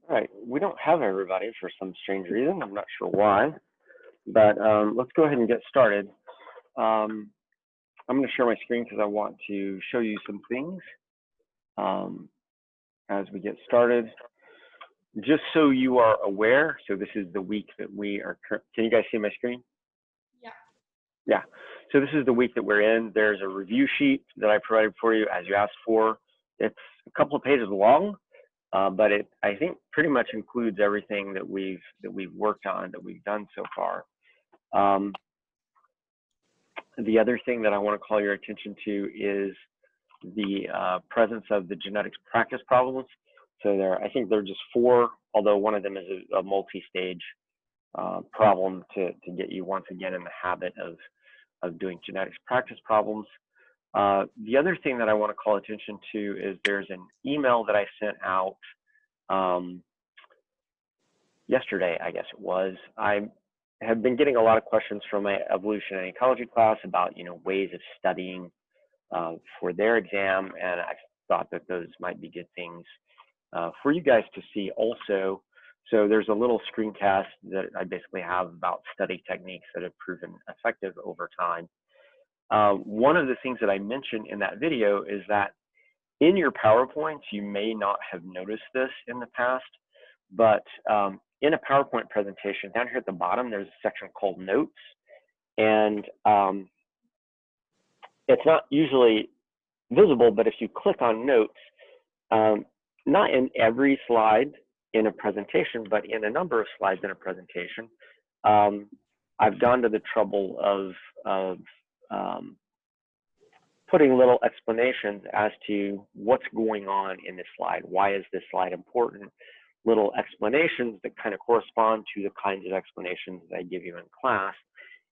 All right, we don't have everybody for some strange reason. I'm not sure why, but let's go ahead and get started. Um, I'm going to share my screen because I want to show you some things um, as we get started. Just so you are aware, so this is the week that we are, can you guys see my screen? Yeah. Yeah, so this is the week that we're in. There's a review sheet that I provided for you as you asked for. It's a couple of pages long, but it, I think, pretty much includes everything that we've worked on, that we've done so far. The other thing that I want to call your attention to is the presence of the genetics practice problems. So I think there are just 4, although one of them is a multi-stage problem to get you once again in the habit of doing genetics practice problems. The other thing that I want to call attention to is there's an email that I sent out yesterday, I guess it was. I have been getting a lot of questions from my evolution and ecology class about, ways of studying for their exam, and I thought that those might be good things for you guys to see also. So there's a little screencast that I basically have about study techniques that have proven effective over time. One of the things that I mentioned in that video is that in your PowerPoints, you may not have noticed this in the past, but in a PowerPoint presentation, down here at the bottom, there's a section called Notes, and it's not usually visible, but if you click on Notes, not in every slide in a presentation, but in a number of slides in a presentation, I've gone to the trouble of putting little explanations as to what's going on in this slide. Why is this slide important? Little explanations that kind of correspond to the kinds of explanations that I give you in class.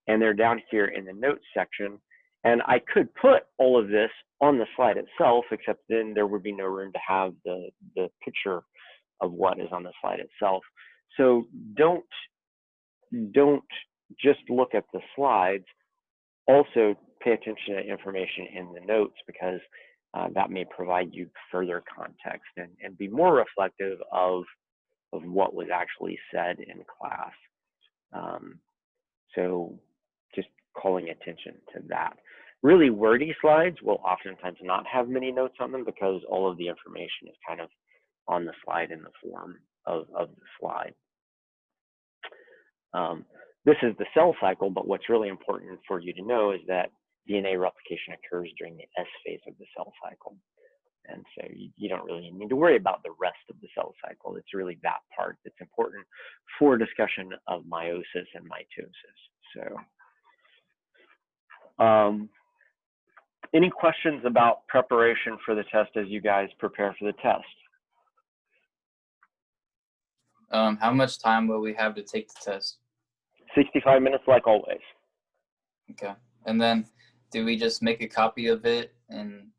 And they're down here in the notes section. And I could put all of this on the slide itself, except then there would be no room to have the picture of what is on the slide itself. So don't just look at the slides. Also pay attention to information in the notes, because that may provide you further context and be more reflective of what was actually said in class. So just calling attention to that. Really wordy slides will oftentimes not have many notes on them, because all of the information is kind of on the slide in the form of the slide. This is the cell cycle, but what's really important for you to know is that DNA replication occurs during the S phase of the cell cycle. And so you don't really need to worry about the rest of the cell cycle. It's really that part that's important for discussion of meiosis and mitosis. So any questions about preparation for the test as you guys prepare for the test? How much time will we have to take the test? 65 minutes, like always. Okay. And then do we just make a copy of it and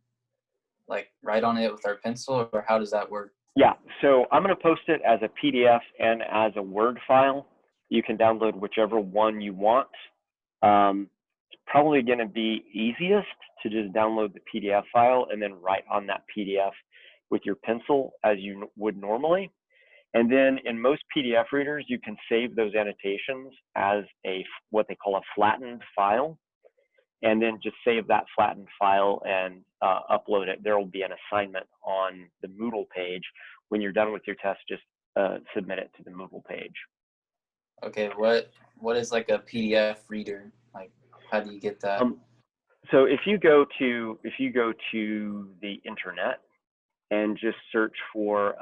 like write on it with our pencil, or how does that work? Yeah, so I'm going to post it as a PDF and as a Word file. You can download whichever one you want. It's probably going to be easiest to just download the PDF file and then write on that PDF with your pencil as you would normally. And then in most PDF readers, you can save those annotations as what they call a flattened file, and then just save that flattened file and upload it. There will be an assignment on the Moodle page. When you're done with your test, just submit it to the Moodle page. Okay, what is like a PDF reader? Like, how do you get that? So if you go to the internet and just search for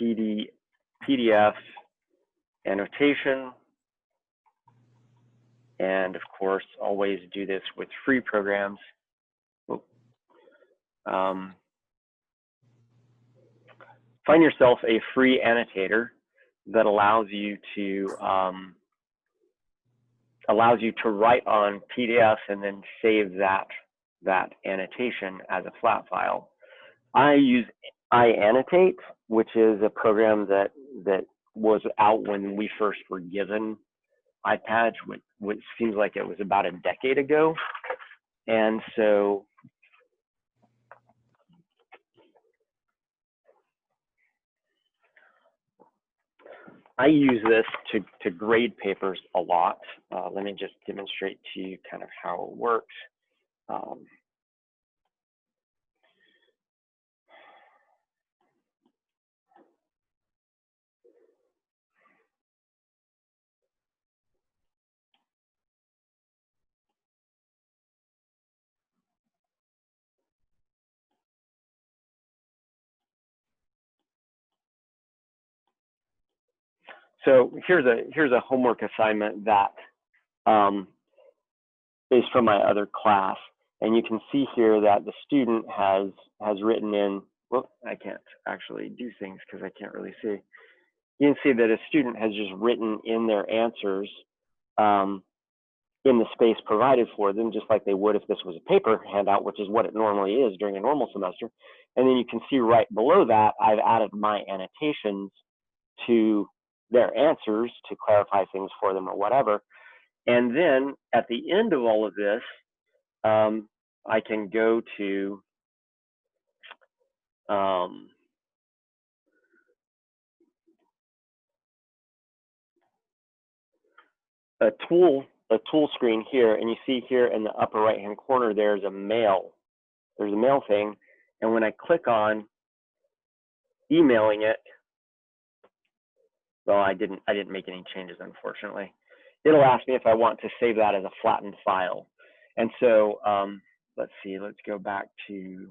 PDF annotation, and of course always do this with free programs. Find yourself a free annotator that allows you to write on PDFs and then save that annotation as a flat file. I use iAnnotate, which is a program that was out when we first were given iPads, which seems like it was about a decade ago. And so I use this to grade papers a lot. Let me just demonstrate to you kind of how it works. Um, so here's a homework assignment that um, is from my other class, and you can see here that the student has written in. Well, I can't actually do things because I can't really see. You can see that a student has just written in their answers in the space provided for them, just like they would if this was a paper handout, which is what it normally is during a normal semester. And then you can see right below that, I've added my annotations to their answers to clarify things for them or whatever. And then at the end of all of this, I can go to a tool screen here, and you see here in the upper right hand corner there's a mail thing, and when I click on emailing it, well, I didn't make any changes, unfortunately. It'll ask me if I want to save that as a flattened file, and so let's see, let's go back to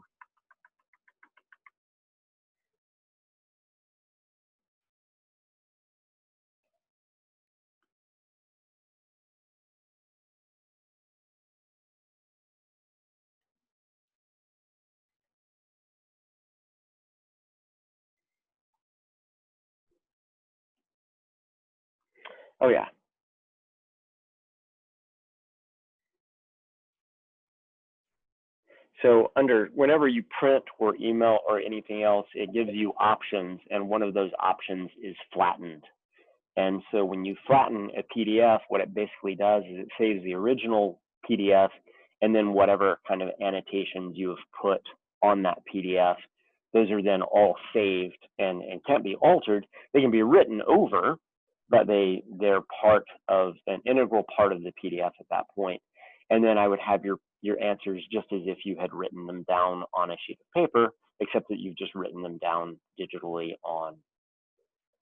oh yeah. So under whenever you print or email or anything else, it gives you options, and one of those options is flattened. And so when you flatten a PDF, what it basically does is it saves the original PDF and then whatever kind of annotations you have put on that PDF, those are then all saved and can't be altered. They can be written over, but they're part of an integral part of the PDF at that point. And then I would have your answers just as if you had written them down on a sheet of paper, except that you've just written them down digitally on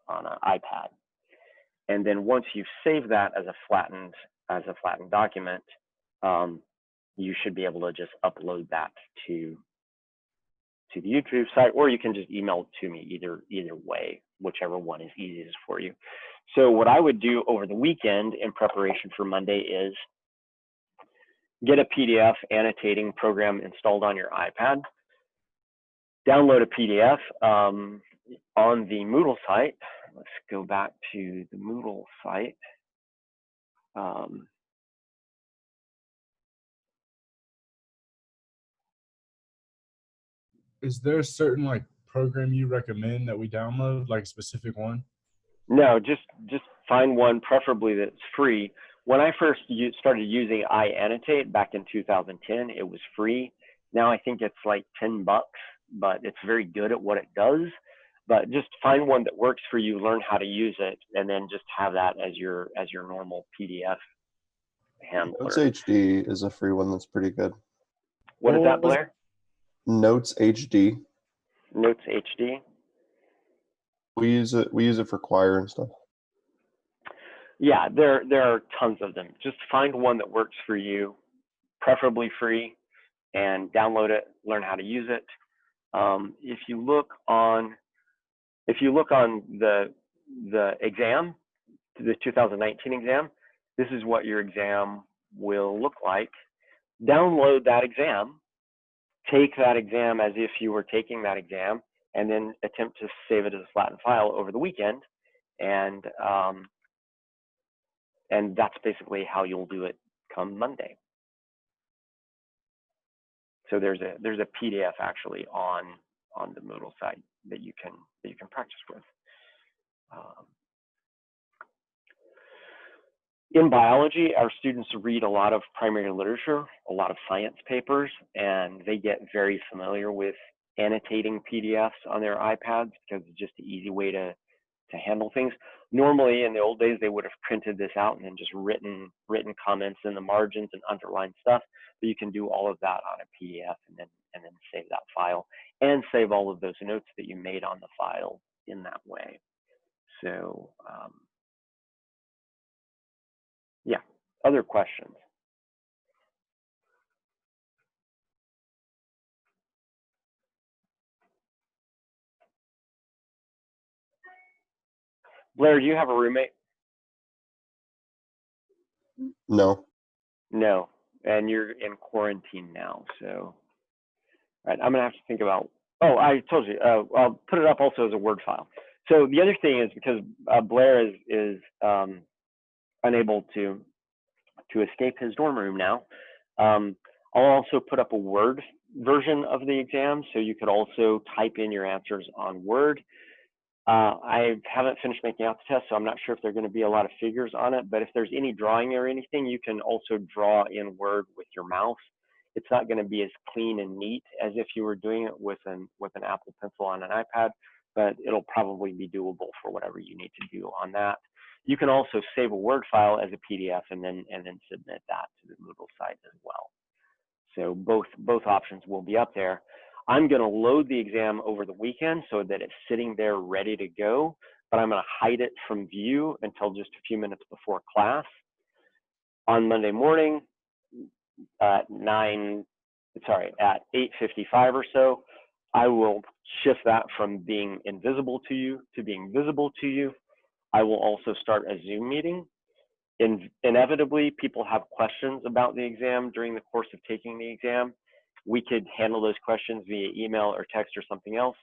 an iPad. And then once you've saved that as a flattened document, you should be able to just upload that to the YouTube site, or you can just email it to me, either way, whichever one is easiest for you. So what I would do over the weekend in preparation for Monday is get a PDF annotating program installed on your iPad, download a PDF on the Moodle site. Let's go back to the Moodle site. Is there a certain like program you recommend that we download, like a specific one? No, just find one, preferably that's free. When I first started using iAnnotate back in 2010, it was free. Now I think it's like $10, but it's very good at what it does. But just find one that works for you, learn how to use it, and then just have that as your normal PDF handler. Notes HD is a free one that's pretty good. What is that, Blair? Notes HD. Notes HD. We use it for choir and stuff. Yeah, there are tons of them. Just find one that works for you, preferably free, and download it, learn how to use it. If you look on the exam, the 2019 exam, this is what your exam will look like. Download that exam, take that exam as if you were taking that exam, and then attempt to save it as a flattened file over the weekend, and that's basically how you'll do it come Monday. So there's a PDF actually on the Moodle site that you can practice with. In biology, our students read a lot of primary literature, a lot of science papers, and they get very familiar with annotating PDFs on their iPads because it's just an easy way to handle things. Normally, in the old days, they would have printed this out and then just written comments in the margins and underlined stuff. But you can do all of that on a PDF and then save that file and save all of those notes that you made on the file in that way. So yeah, other questions? Blair, do you have a roommate? No. No, and you're in quarantine now, so all right, I'm gonna have to think about. Oh, I told you. I'll put it up also as a Word file. So the other thing is because Blair is unable to escape his dorm room now. I'll also put up a Word version of the exam, so you could also type in your answers on Word. I haven't finished making out the test, so I'm not sure if there are going to be a lot of figures on it, but if there's any drawing or anything, you can also draw in Word with your mouse. It's not going to be as clean and neat as if you were doing it with an Apple Pencil on an iPad, but it'll probably be doable for whatever you need to do on that. You can also save a Word file as a PDF and then submit that to the Moodle site as well. So both options will be up there. I'm going to load the exam over the weekend so that it's sitting there ready to go, but I'm going to hide it from view until just a few minutes before class. On Monday morning at 8:55 or so, I will shift that from being invisible to you to being visible to you. I will also start a Zoom meeting. Inevitably, people have questions about the exam during the course of taking the exam. We could handle those questions via email or text or something else,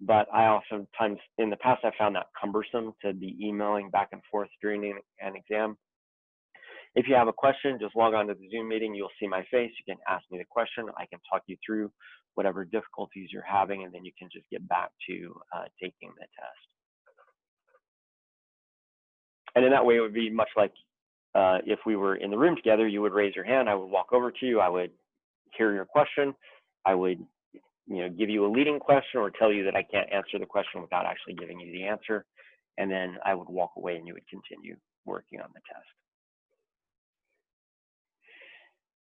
but I oftentimes, in the past, I found that cumbersome to be emailing back and forth during an exam. If you have a question, just log on to the Zoom meeting. You'll see my face. You can ask me the question. I can talk you through whatever difficulties you're having, and then you can just get back to taking the test. And in that way, it would be much like if we were in the room together. You would raise your hand. I would walk over to you. I would hear your question. I would, give you a leading question or tell you that I can't answer the question without actually giving you the answer. And then I would walk away and you would continue working on the test.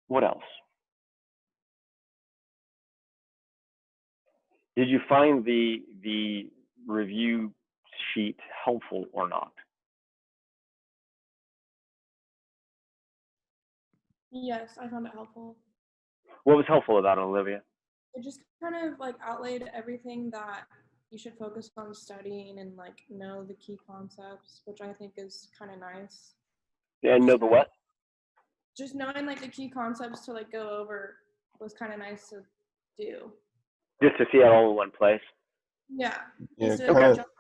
What else? Did you find the review sheet helpful or not? Yes, I found it helpful. What was helpful about it, Olivia? It just kind of like outlaid everything that you should focus on studying and like know the key concepts, which I think is kind of nice. And know the what? Just knowing like the key concepts to like go over was kind of nice to do. Just to see it all in one place. Yeah. Yeah, Instead of kinda- jumping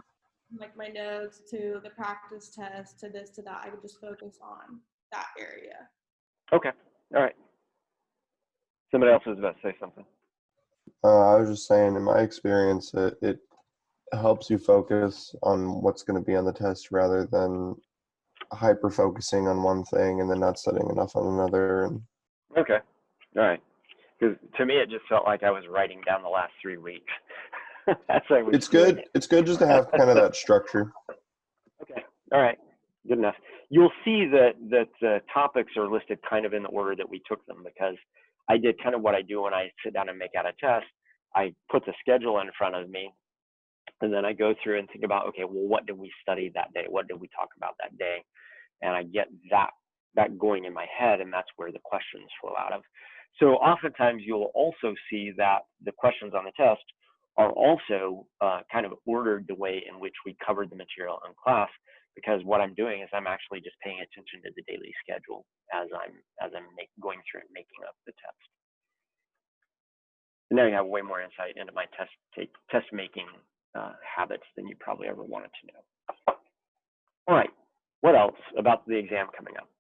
from, like my notes to the practice test to this to that, I could just focus on that area. Okay. All right. Somebody else was about to say something. I was just saying, in my experience, it helps you focus on what's going to be on the test rather than hyper focusing on one thing and then not studying enough on another. And Okay. All right. Because to me, it just felt like I was writing down the last 3 weeks. That's like it's good. It's good just to have kind of that structure. Okay. All right. Good enough. You'll see that the topics are listed kind of in the order that we took them, because I did kind of what I do when I sit down and make out a test. I put the schedule in front of me, and then I go through and think about, okay, well, what did we study that day? What did we talk about that day? And I get that going in my head, and that's where the questions flow out of. So oftentimes you'll also see that the questions on the test are also kind of ordered the way in which we covered the material in class, because what I'm doing is I'm actually just paying attention to the daily schedule as I'm going through and making up the test. And now you have way more insight into my test making habits than you probably ever wanted to know. All right, what else about the exam coming up?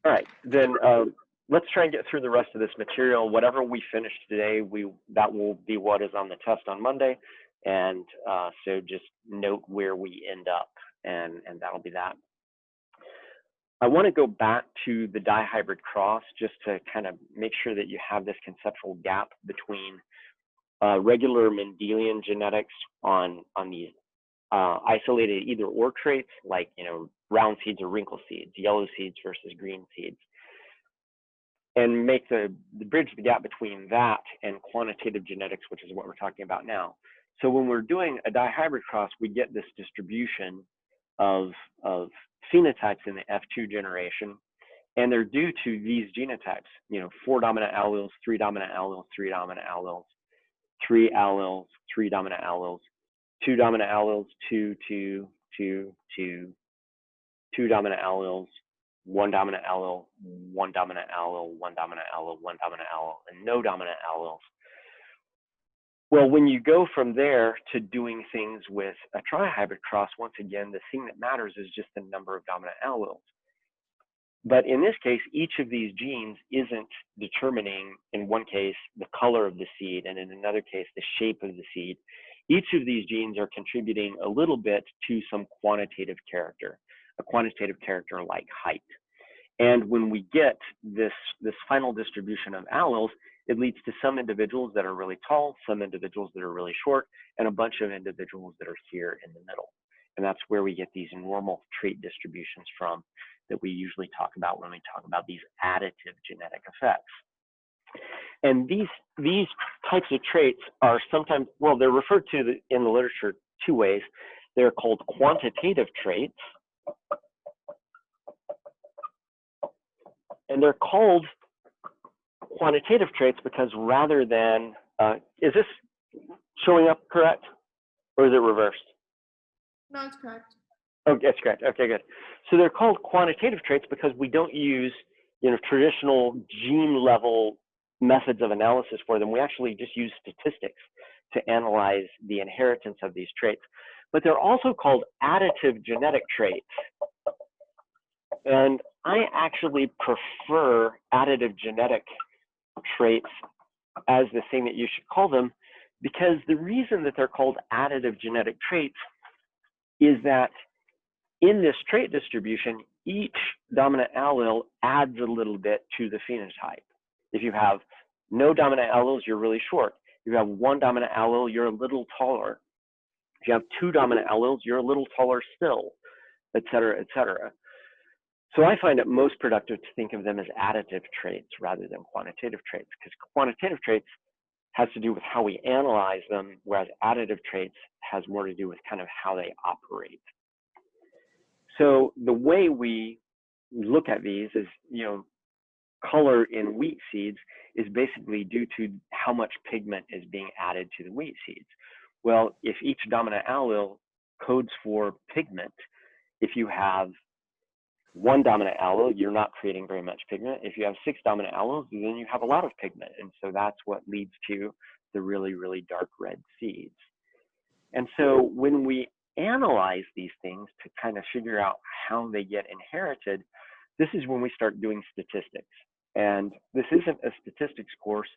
All right, then let's try and get through the rest of this material. Whatever we finish today, that will be what is on the test on Monday. And so just note where we end up, and that'll be that. I want to go back to the dihybrid cross just to kind of make sure that you have this conceptual gap between regular Mendelian genetics on these isolated either or traits, like round seeds or wrinkle seeds, yellow seeds versus green seeds, and make the bridge the gap between that and quantitative genetics, which is what we're talking about now. So when we're doing a dihybrid cross, we get this distribution of phenotypes in the F2 generation, and they're due to these genotypes, 4 dominant alleles, 3 dominant alleles, 3 dominant alleles, 3 alleles, 3 dominant alleles, 2 dominant alleles, 2, 2, 2, 2, 2 dominant alleles, 1 dominant allele, 1 dominant allele, 1 dominant allele, 1 dominant allele, and no dominant alleles. Well, when you go from there to doing things with a trihybrid cross, once again, the thing that matters is just the number of dominant alleles. But in this case, each of these genes isn't determining, in one case, the color of the seed, and in another case, the shape of the seed. Each of these genes are contributing a little bit to some quantitative character, a quantitative character like height. And when we get this final distribution of alleles, it leads to some individuals that are really tall, some individuals that are really short, and a bunch of individuals that are here in the middle. And that's where we get these normal trait distributions from that we usually talk about when we talk about these additive genetic effects. And these types of traits are sometimes, well, they're referred to in the literature 2 ways. They're called quantitative traits, and they're called quantitative traits because rather than, is this showing up correct, or is it reversed? No, it's correct. Oh, that's correct. Okay, good. So they're called quantitative traits because we don't use, traditional gene level methods of analysis for them. We actually just use statistics to analyze the inheritance of these traits. But they're also called additive genetic traits. And I actually prefer additive genetic traits as the thing that you should call them, because the reason that they're called additive genetic traits is that in this trait distribution, each dominant allele adds a little bit to the phenotype. If you have no dominant alleles, you're really short. If you have 1 dominant allele, you're a little taller. If you have 2 dominant alleles, you're a little taller still, et cetera, et cetera. So I find it most productive to think of them as additive traits rather than quantitative traits, because quantitative traits has to do with how we analyze them, whereas additive traits has more to do with kind of how they operate. So the way we look at these is, color in wheat seeds is basically due to how much pigment is being added to the wheat seeds. Well, if each dominant allele codes for pigment, if you have 1 dominant allele, you're not creating very much pigment. If you have 6 dominant alleles, then you have a lot of pigment. And so that's what leads to the really, really dark red seeds. And so when we analyze these things to kind of figure out how they get inherited, this is when we start doing statistics. And this isn't a statistics course,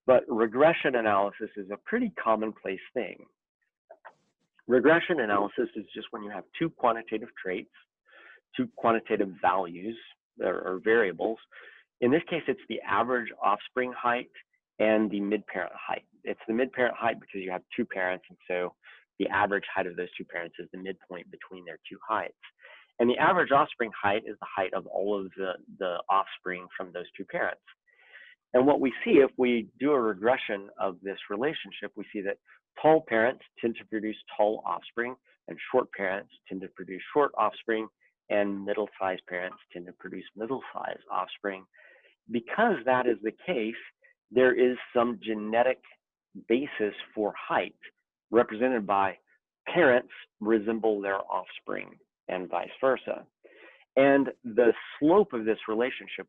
but regression analysis is a pretty commonplace thing. Regression analysis is just when you have 2 quantitative traits, 2 quantitative values or variables. In this case, it's the average offspring height and the mid-parent height. It's the mid-parent height because you have 2 parents, and so the average height of those 2 parents is the midpoint between their 2 heights. And the average offspring height is the height of all of the offspring from those 2 parents. And what we see if we do a regression of this relationship, we see that tall parents tend to produce tall offspring, and short parents tend to produce short offspring, and middle-sized parents tend to produce middle-sized offspring. Because that is the case, there is some genetic basis for height represented by parents resemble their offspring and vice versa. And the slope of this relationship,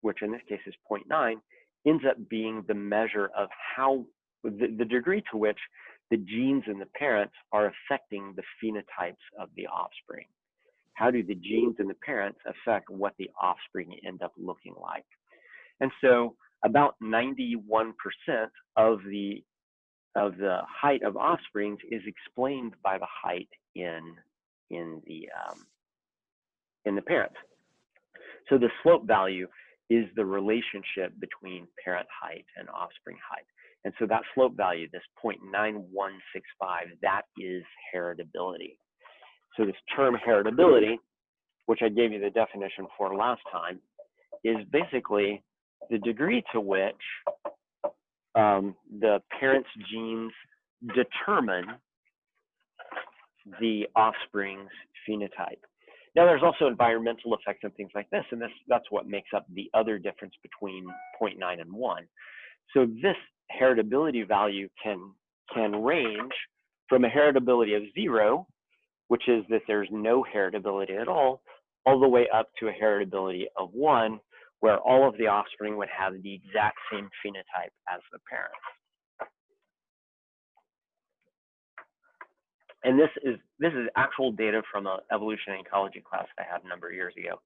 which in this case is 0.9, ends up being the measure of how, the degree to which the genes in the parents are affecting the phenotypes of the offspring. How do the genes in the parents affect what the offspring end up looking like? And so about 91% of the height of offsprings is explained by the height in the parents. So the slope value is the relationship between parent height and offspring height. And so that slope value, this 0.9165, that is heritability. So this term heritability, which I gave you the definition for last time, is basically the degree to which the parent's genes determine the offspring's phenotype. Now, there's also environmental effects and things like this, and that's what makes up the other difference between 0.9 and 1. So this heritability value can range from a heritability of 0, which is that there's no heritability at all the way up to a heritability of 1, where all of the offspring would have the exact same phenotype as the parents. And this is actual data from an evolution and ecology class I had a number of years ago.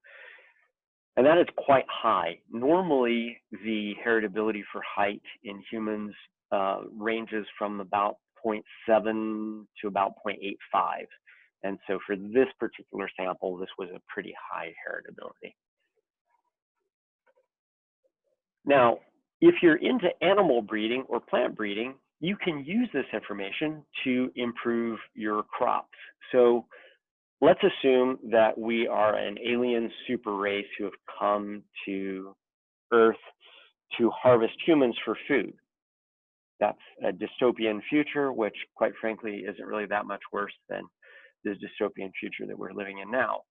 And that is quite high. Normally, the heritability for height in humans ranges from about 0.7 to about 0.85. And so for this particular sample, this was a pretty high heritability. Now, if you're into animal breeding or plant breeding, you can use this information to improve your crops. So let's assume that we are an alien super race who have come to Earth to harvest humans for food. That's a dystopian future, which quite frankly isn't really that much worse than this dystopian future that we're living in now.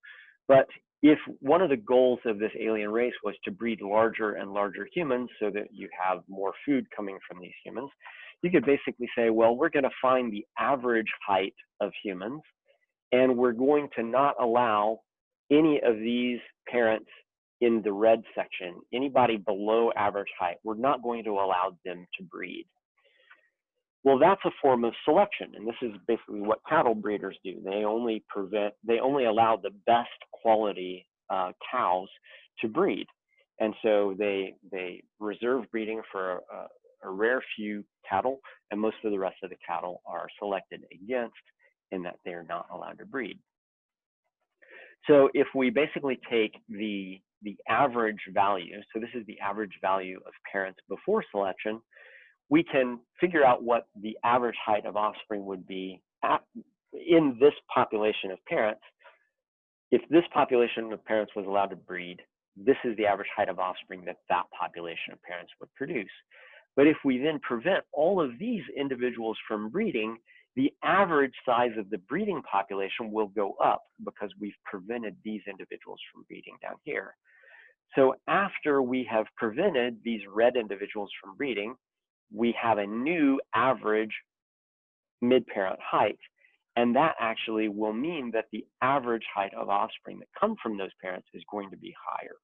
But if one of the goals of this alien race was to breed larger and larger humans so that you have more food coming from these humans, you could basically say, well, we're going to find the average height of humans, and we're going to not allow any of these parents in the red section, anybody below average height, we're not going to allow them to breed. Well, that's a form of selection, and this is basically what cattle breeders do. They only allow the best quality cows to breed, and so they reserve breeding for a rare few cattle, and most of the rest of the cattle are selected against in that they are not allowed to breed. So if we basically take the average value, so this is the average value of parents before selection, we can figure out what the average height of offspring would be in this population of parents. If this population of parents was allowed to breed, this is the average height of offspring that that population of parents would produce. But if we then prevent all of these individuals from breeding, the average size of the breeding population will go up because we've prevented these individuals from breeding down here. So after we have prevented these red individuals from breeding, we have a new average mid-parent height, and that actually will mean that the average height of offspring that come from those parents is going to be higher.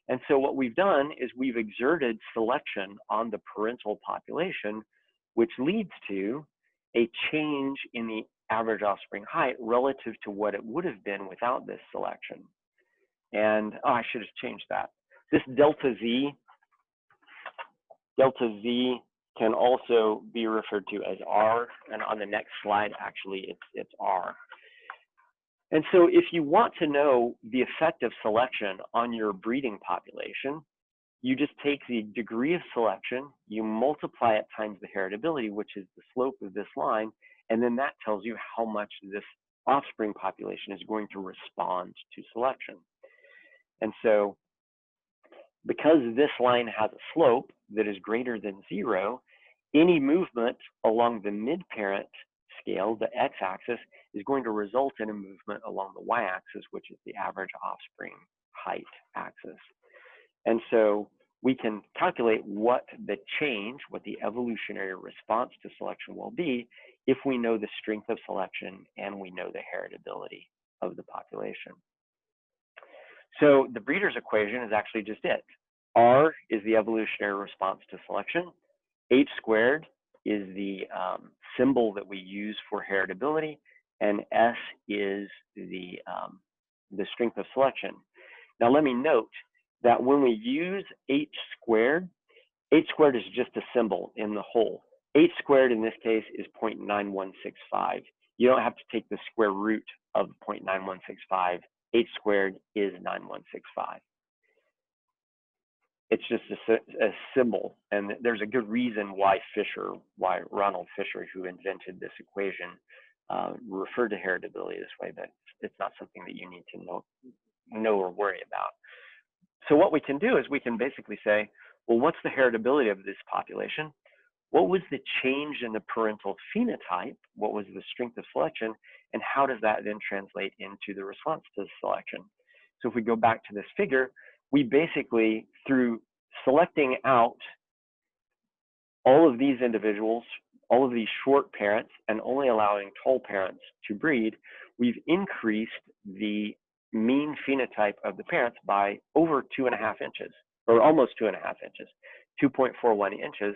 And so what we've done is we've exerted selection on the parental population, which leads to a change in the average offspring height relative to what it would have been without this selection. And I should have changed that. This delta Z can also be referred to as R, and on the next slide, actually, it's R. And so if you want to know the effect of selection on your breeding population, you just take the degree of selection, you multiply it times the heritability, which is the slope of this line, and then that tells you how much this offspring population is going to respond to selection. And so because this line has a slope that is greater than 0, any movement along the mid-parent scale, the x-axis, is going to result in a movement along the y-axis, which is the average offspring height axis. And so we can calculate what the change, what the evolutionary response to selection will be if we know the strength of selection and we know the heritability of the population. So the breeder's equation is actually just it. R is the evolutionary response to selection. H squared is the symbol that we use for heritability, and S is the strength of selection. Now let me note that when we use H squared is just a symbol in the whole. H squared in this case is 0.9165. You don't have to take the square root of 0.9165. H squared is 9165. It's just a symbol, and there's a good reason why Ronald Fisher, who invented this equation, referred to heritability this way, but it's not something that you need to know or worry about. So what we can do is we can basically say, well, what's the heritability of this population? What was the change in the parental phenotype? What was the strength of selection? And how does that then translate into the response to selection? So if we go back to this figure, we basically, through selecting out all of these individuals, all of these short parents, and only allowing tall parents to breed, we've increased the mean phenotype of the parents by over 2.5 inches, or almost 2.5 inches, 2.41 inches.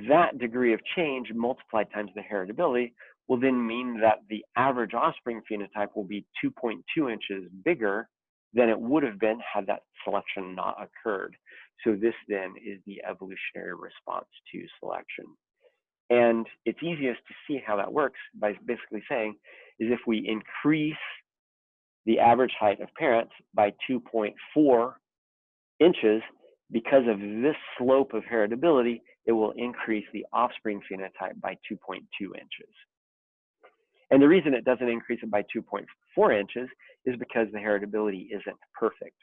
That degree of change multiplied times the heritability will then mean that the average offspring phenotype will be 2.2 inches bigger than it would have been had that selection not occurred. So this then is the evolutionary response to selection. And it's easiest to see how that works by basically saying is if we increase the average height of parents by 2.4 inches, because of this slope of heritability, it will increase the offspring phenotype by 2.2 inches. And the reason it doesn't increase it by 2.4 inches is because the heritability isn't perfect.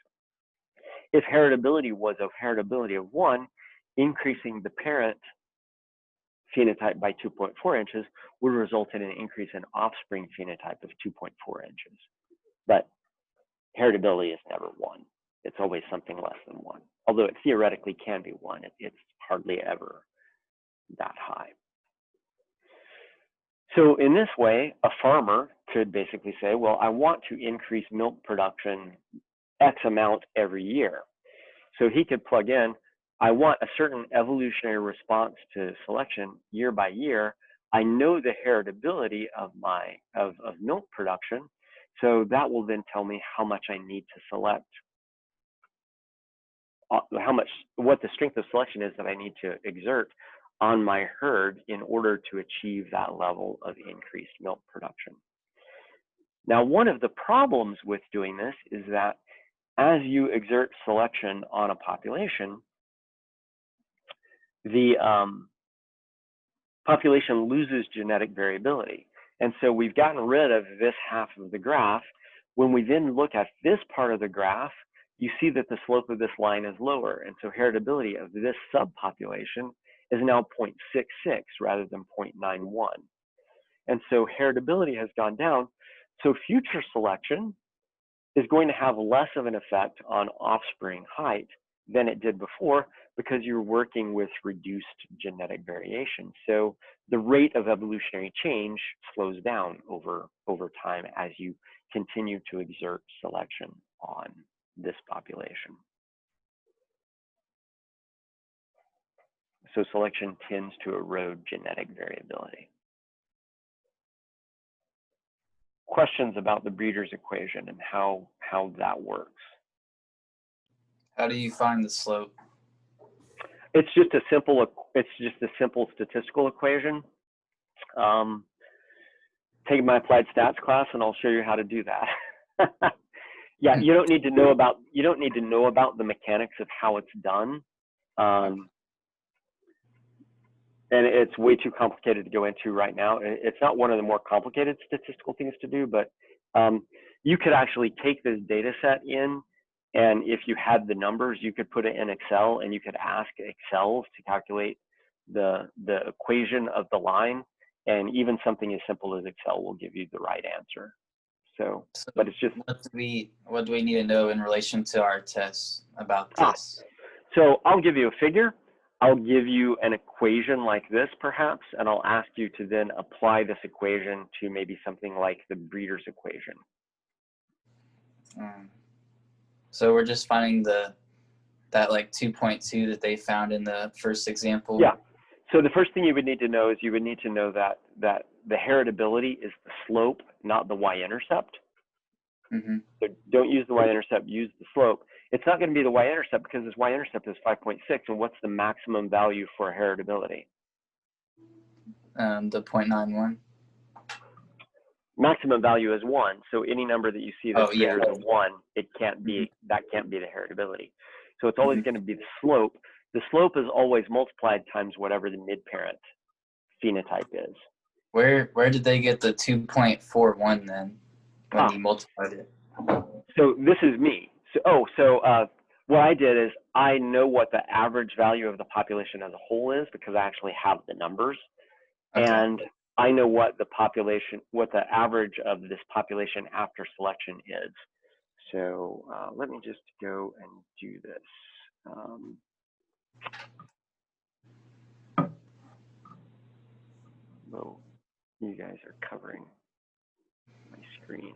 If heritability was a heritability of 1, increasing the parent phenotype by 2.4 inches would result in an increase in offspring phenotype of 2.4 inches. But heritability is never 1. It's always something less than 1. Although it theoretically can be 1, it's hardly ever that high. So in this way, a farmer could basically say, well, I want to increase milk production X amount every year. So he could plug in, I want a certain evolutionary response to selection year by year. I know the heritability of milk production, so that will then tell me how much I need to select, what the strength of selection is that I need to exert on my herd in order to achieve that level of increased milk production. Now, one of the problems with doing this is that as you exert selection on a population, the population loses genetic variability. And so we've gotten rid of this half of the graph. When we then look at this part of the graph, you see that the slope of this line is lower. And so heritability of this subpopulation is now 0.66 rather than 0.91. And so heritability has gone down. So future selection is going to have less of an effect on offspring height than it did before because you're working with reduced genetic variation. So the rate of evolutionary change slows down over time as you continue to exert selection on this population. So selection tends to erode genetic variability. Questions about the breeder's equation and how that works? How do you find the slope? It's just a simple statistical equation. Take my applied stats class and I'll show you how to do that. Yeah, you don't need to know about the mechanics of how it's done. And it's way too complicated to go into right now. It's not one of the more complicated statistical things to do, but you could actually take this data set in, and if you had the numbers, you could put it in Excel and you could ask Excel to calculate the equation of the line, and even something as simple as Excel will give you the right answer. So but it's just what do we need to know in relation to our tests about this? So I'll give you a figure. I'll give you an equation like this, perhaps, and I'll ask you to then apply this equation to maybe something like the breeder's equation. So we're just finding that like 2.2 that they found in the first example? Yeah. So the first thing you would need to know is you would need to know that the heritability is the slope, not the y-intercept. Mm-hmm. So don't use the y-intercept, use the slope. It's not going to be the y-intercept because this y-intercept is 5.6, and what's the maximum value for heritability? The 0.91. Maximum value is 1, so any number that you see that's greater than 1, it can't be, Mm-hmm. that can't be the heritability. So it's always going to be the slope. The slope is always multiplied times whatever the mid-parent phenotype is. Where did they get the 2.41 then when you multiplied it? So this is me. So what I did is I know what the average value of the population as a whole is because I actually have the numbers, Okay. and I know what the average of this population after selection is. So let me just go and do this. Oh, you guys are covering my screen.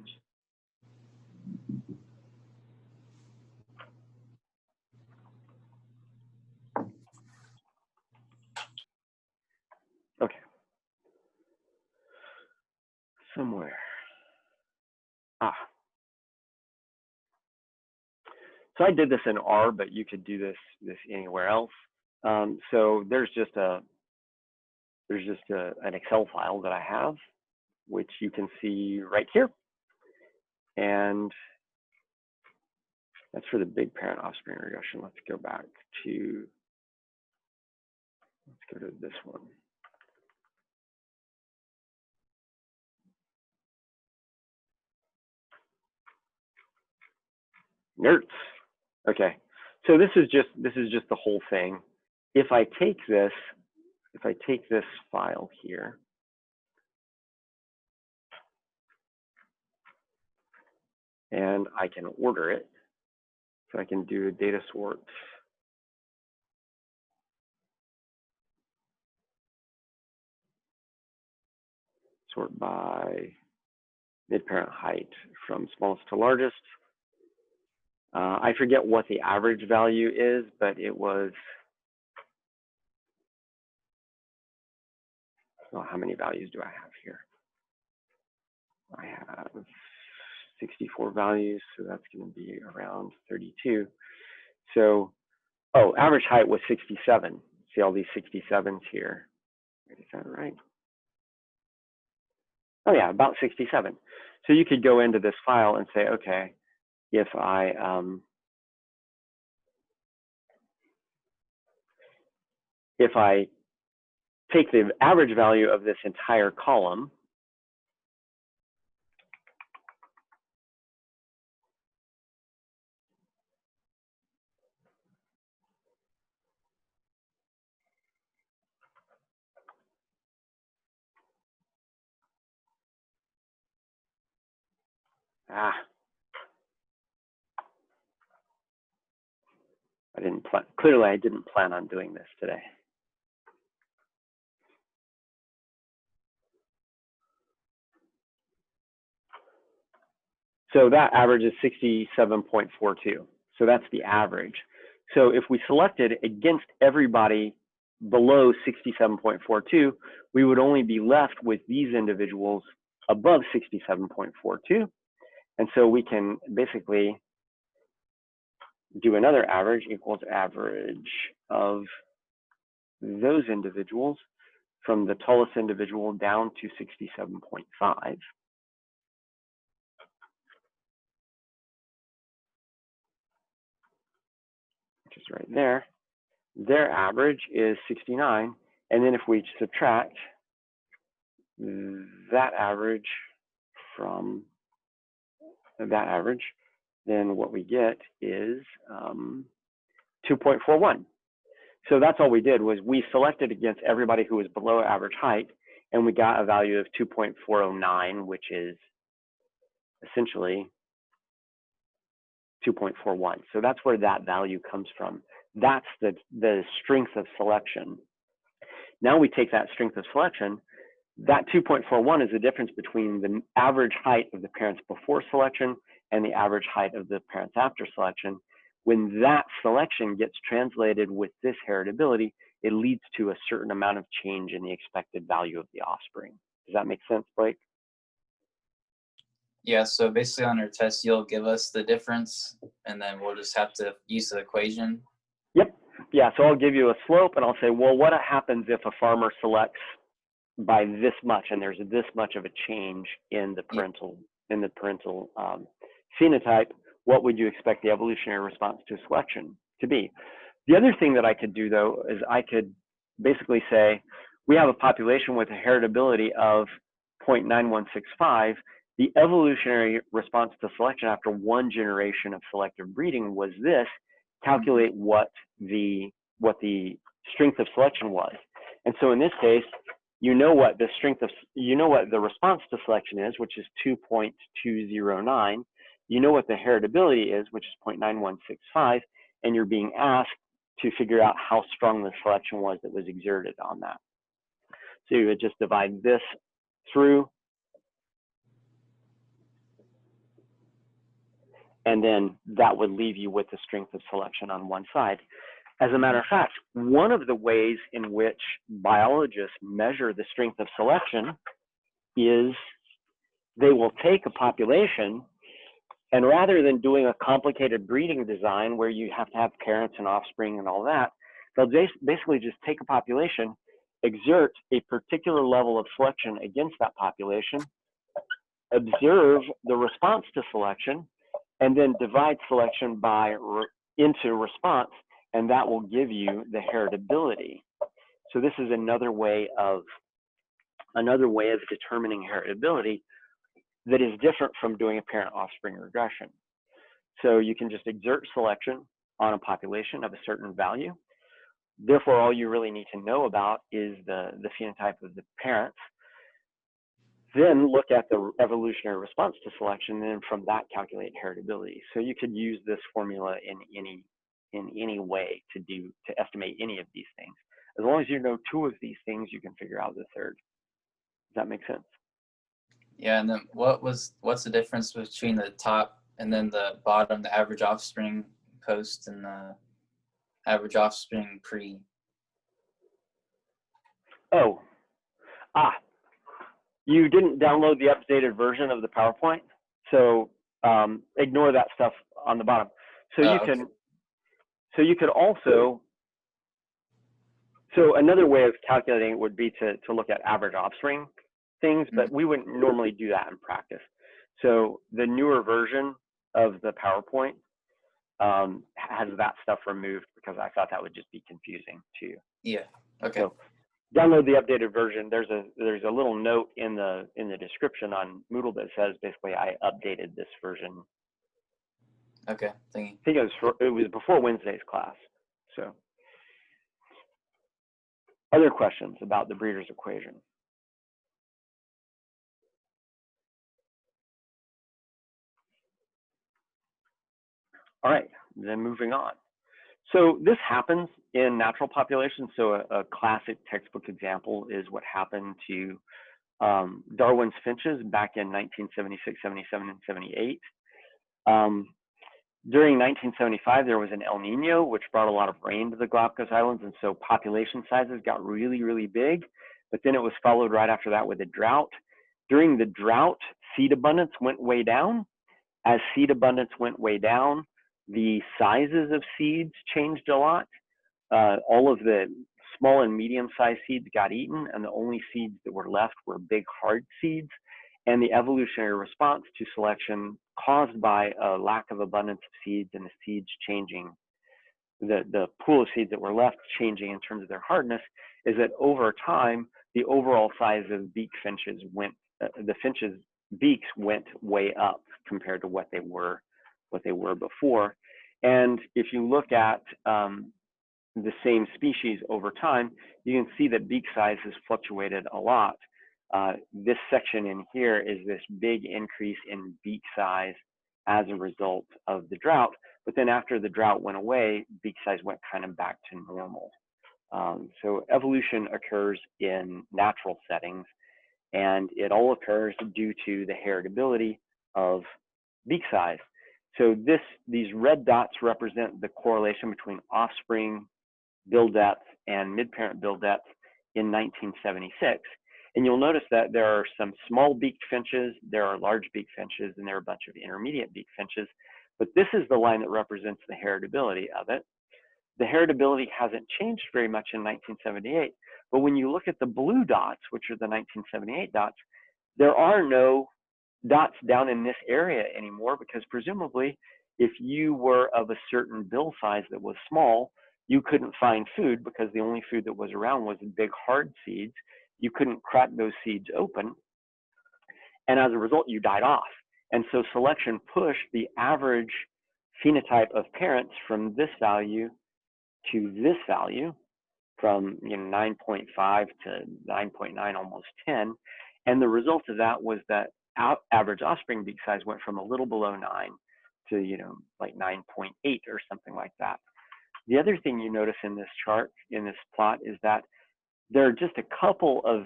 Okay. Somewhere. So I did this in R, but you could do this anywhere else. So there's just an Excel file that I have, which you can see right here, and that's for the big parent offspring regression. Let's go to this one. Nerds. Okay, so this is just the whole thing. If I take this file here, and I can order it, so I can do a data sort. Sort by mid-parent height from smallest to largest. I forget what the average value is, but it was, well, how many values do I have here? I have 64 values, so that's going to be around 32. So, average height was 67. See all these 67s here. Is that right? Oh yeah, about 67. So you could go into this file and say, okay, if I take the average value of this entire column, clearly I didn't plan on doing this today. So that average is 67.42. So that's the average. So if we selected against everybody below 67.42, we would only be left with these individuals above 67.42. And so we can basically do another average equals average of those individuals from the tallest individual down to 67.5. Which is right there. Their average is 69. And then if we subtract that average from that average, then what we get is 2.41. So that's all we did was we selected against everybody who was below average height, and we got a value of 2.409, which is essentially 2.41. So that's where that value comes from. That's the strength of selection. Now we take that strength of selection. That 2.41 is the difference between the average height of the parents before selection and the average height of the parents after selection. When that selection gets translated with this heritability, it leads to a certain amount of change in the expected value of the offspring. Does that make sense, Blake? Yeah, so basically on your test, you'll give us the difference, and then we'll just have to use the equation. Yep. Yeah, so I'll give you a slope, and I'll say, well, what happens if a farmer selects by this much, and there's this much of a change in the parental phenotype? What would you expect the evolutionary response to selection to to be. The other thing that I could do, though, is I could basically say, we have a population with a heritability of 0.9165. The evolutionary response to selection after one generation of selective breeding was this. Calculate what the strength of selection was. And so in this case, you know what the response to selection is, which is 2.209. You know what the heritability is, which is 0.9165, and you're being asked to figure out how strong the selection was that was exerted on that. So you would just divide this through, and then that would leave you with the strength of selection on one side. As a matter of fact, one of the ways in which biologists measure the strength of selection is they will take a population, and rather than doing a complicated breeding design where you have to have parents and offspring and all that, they'll basically just take a population, exert a particular level of selection against that population, observe the response to selection, and then divide selection into response, and that will give you the heritability. So this is another way of determining heritability that is different from doing a parent-offspring regression. So you can just exert selection on a population of a certain value. Therefore, all you really need to know about is the phenotype of the parents. Then look at the evolutionary response to selection, and then from that calculate heritability. So you could use this formula in any way to estimate any of these things. As long as you know two of these things, you can figure out the third. Does that make sense? Yeah, and then what's the difference between the top and then the bottom, the average offspring post and the average offspring pre? Oh, you didn't download the updated version of the PowerPoint, so ignore that stuff on the bottom. So you can, okay. so you could also, so another way of calculating it would be to look at average offspring things, but we wouldn't normally do that in practice. So the newer version of the PowerPoint has that stuff removed because I thought that would just be confusing to you. Yeah. Okay. So download the updated version. There's a little note in the description on Moodle that says basically I updated this version. Okay. Thank you. I think it was before Wednesday's class. So other questions about the breeder's equation? All right, then moving on. So this happens in natural populations. So a classic textbook example is what happened to Darwin's finches back in 1976, 77, and 78. During 1975, there was an El Nino, which brought a lot of rain to the Galapagos Islands, and so population sizes got really, really big. But then it was followed right after that with a drought. During the drought, seed abundance went way down. As seed abundance went way down, the sizes of seeds changed a lot. All of the small and medium-sized seeds got eaten, and the only seeds that were left were big, hard seeds. And the evolutionary response to selection caused by a lack of abundance of seeds and the seeds changing, the pool of seeds that were left changing in terms of their hardness, is that over time, the overall size of beak finches the finches' beaks went way up compared to what they were before. And if you look at the same species over time, you can see that beak size has fluctuated a lot. This section in here is this big increase in beak size as a result of the drought. But then after the drought went away, beak size went kind of back to normal. So evolution occurs in natural settings, and it all occurs due to the heritability of beak size. So these red dots represent the correlation between offspring bill depth and mid-parent bill depth in 1976. And you'll notice that there are some small beaked finches, there are large beaked finches, and there are a bunch of intermediate beaked finches. But this is the line that represents the heritability of it. The heritability hasn't changed very much in 1978. But when you look at the blue dots, which are the 1978 dots, there are no dots down in this area anymore because presumably if you were of a certain bill size that was small, you couldn't find food because the only food that was around was big hard seeds. You couldn't crack those seeds open. And as a result, you died off. And so selection pushed the average phenotype of parents from this value to this value, from 9.5 to 9.9, almost 10. And the result of that was that average offspring beak size went from a little below 9 to like 9.8 or something like that. The other thing you notice in this chart, in this plot, is that there are just a couple of,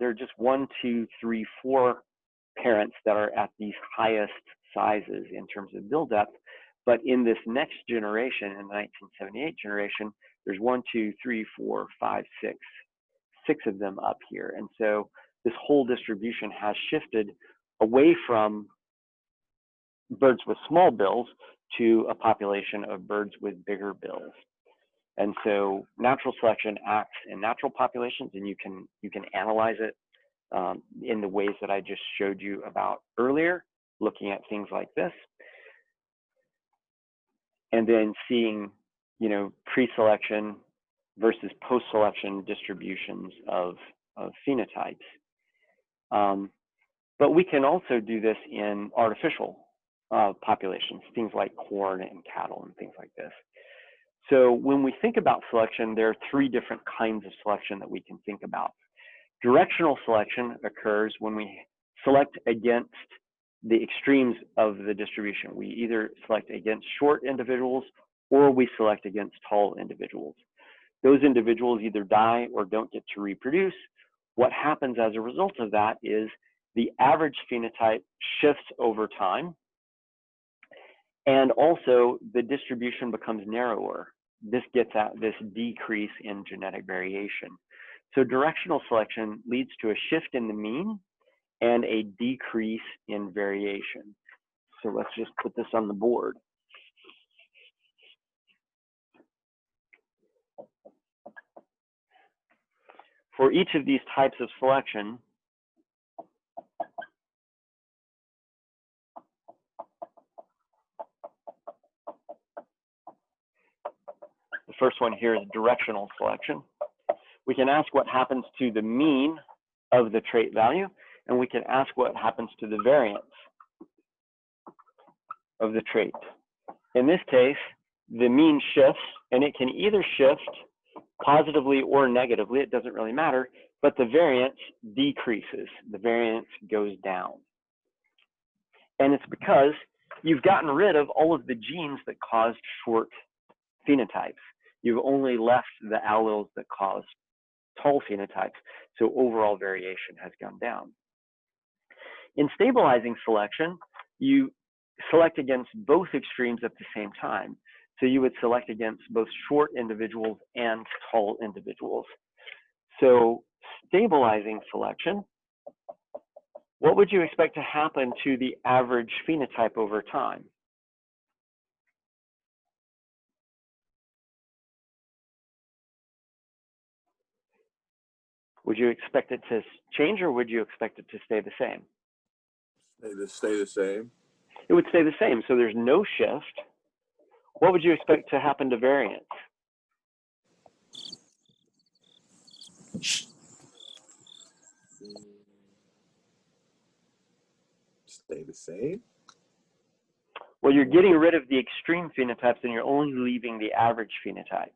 there are just 1, 2, 3, 4 parents that are at these highest sizes in terms of bill depth. But in this next generation, in the 1978 generation, there's 1, 2, 3, 4, 5, 6 of them up here. And so this whole distribution has shifted away from birds with small bills to a population of birds with bigger bills. And so natural selection acts in natural populations, and you can analyze it in the ways that I just showed you about earlier, looking at things like this, and then seeing pre-selection versus post-selection distributions of phenotypes. But we can also do this in artificial populations, things like corn and cattle and things like this. So when we think about selection, there are 3 different kinds of selection that we can think about. Directional selection occurs when we select against the extremes of the distribution. We either select against short individuals or we select against tall individuals. Those individuals either die or don't get to reproduce. What happens as a result of that is the average phenotype shifts over time, and also the distribution becomes narrower. This gets at this decrease in genetic variation. So directional selection leads to a shift in the mean and a decrease in variation. So let's just put this on the board. For each of these types of selection, the first one here is directional selection. We can ask what happens to the mean of the trait value, and we can ask what happens to the variance of the trait. In this case, the mean shifts, and it can either shift positively or negatively, it doesn't really matter, but the variance decreases, the variance goes down. And it's because you've gotten rid of all of the genes that caused short phenotypes. You've only left the alleles that caused tall phenotypes, so overall variation has gone down. In stabilizing selection, you select against both extremes at the same time. So you would select against both short individuals and tall individuals. So stabilizing selection, what would you expect to happen to the average phenotype over time? Would you expect it to change, or would you expect it to stay the same? Stay the same. It would stay the same, so there's no shift. What would you expect to happen to variance? Stay the same. Well, you're getting rid of the extreme phenotypes and you're only leaving the average phenotype.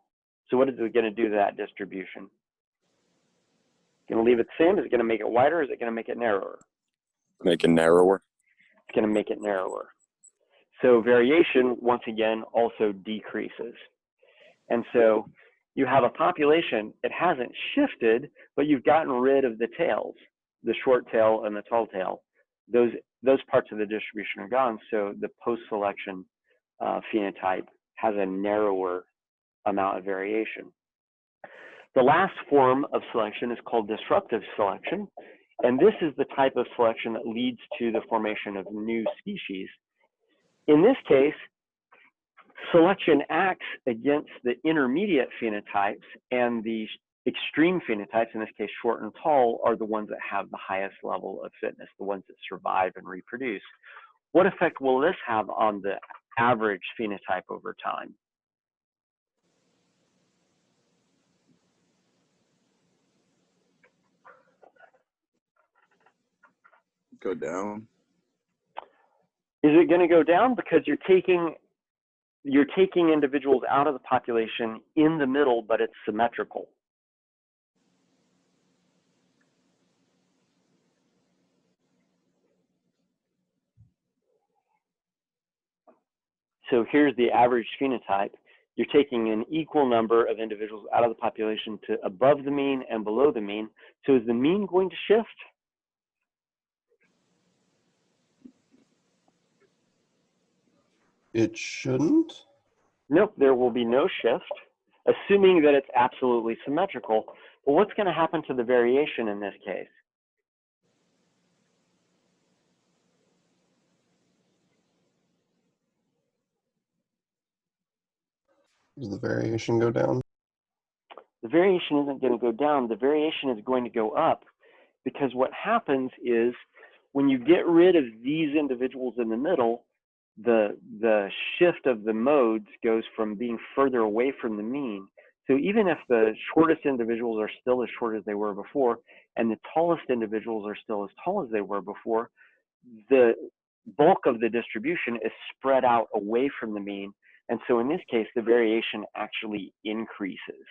So what is it going to do to that distribution? Going to leave it the same? Is it going to make it wider? Or is it going to make it narrower? Make it narrower. It's going to make it narrower. So variation, once again, also decreases. And so you have a population, it hasn't shifted, but you've gotten rid of the tails, the short tail and the tall tail. Those parts of the distribution are gone, so the post-selection phenotype has a narrower amount of variation. The last form of selection is called disruptive selection, and this is the type of selection that leads to the formation of new species. In this case, selection acts against the intermediate phenotypes, and the extreme phenotypes, in this case short and tall, are the ones that have the highest level of fitness, the ones that survive and reproduce. What effect will this have on the average phenotype over time. Go down. Is it going to go down because you're taking individuals out of the population in the middle, but it's symmetrical? So here's the average phenotype. You're taking an equal number of individuals out of the population to above the mean and below the mean. So is the mean going to shift? It shouldn't. Nope, there will be no shift, assuming that it's absolutely symmetrical. But what's going to happen to the variation in this case? Does the variation go down? The variation isn't going to go down. The variation is going to go up, because what happens is when you get rid of these individuals in the middle, the shift of the modes goes from being further away from the mean. So even if the shortest individuals are still as short as they were before, and the tallest individuals are still as tall as they were before, the bulk of the distribution is spread out away from the mean. And so in this case, the variation actually increases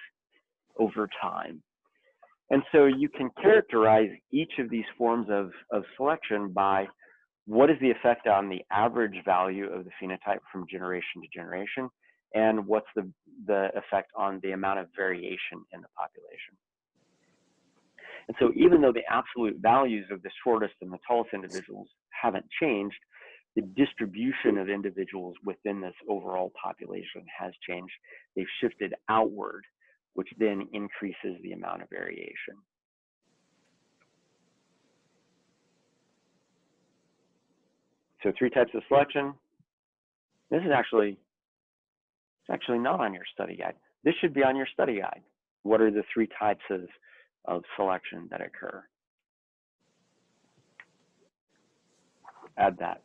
over time. And so you can characterize each of these forms of selection by what is the effect on the average value of the phenotype from generation to generation, and what's the effect on the amount of variation in the population. And so even though the absolute values of the shortest and the tallest individuals haven't changed, the distribution of individuals within this overall population has changed. They've shifted outward, which then increases the amount of variation. So 3 types of selection. This is actually not on your study guide. This should be on your study guide. What are the 3 types of selection that occur? Add that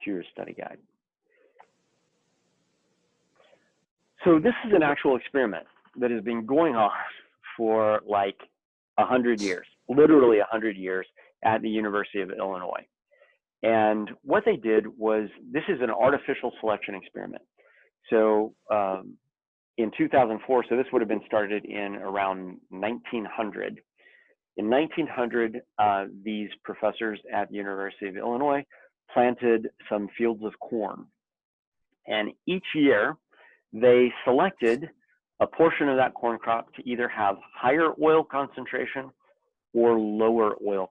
to your study guide. So this is an actual experiment that has been going on for like 100 years, literally 100 years at the University of Illinois. And what they did was, this is an artificial selection experiment. So in 2004, so this would have been started in around 1900. In 1900, these professors at the University of Illinois planted some fields of corn. And each year, they selected a portion of that corn crop to either have higher oil concentration or lower oil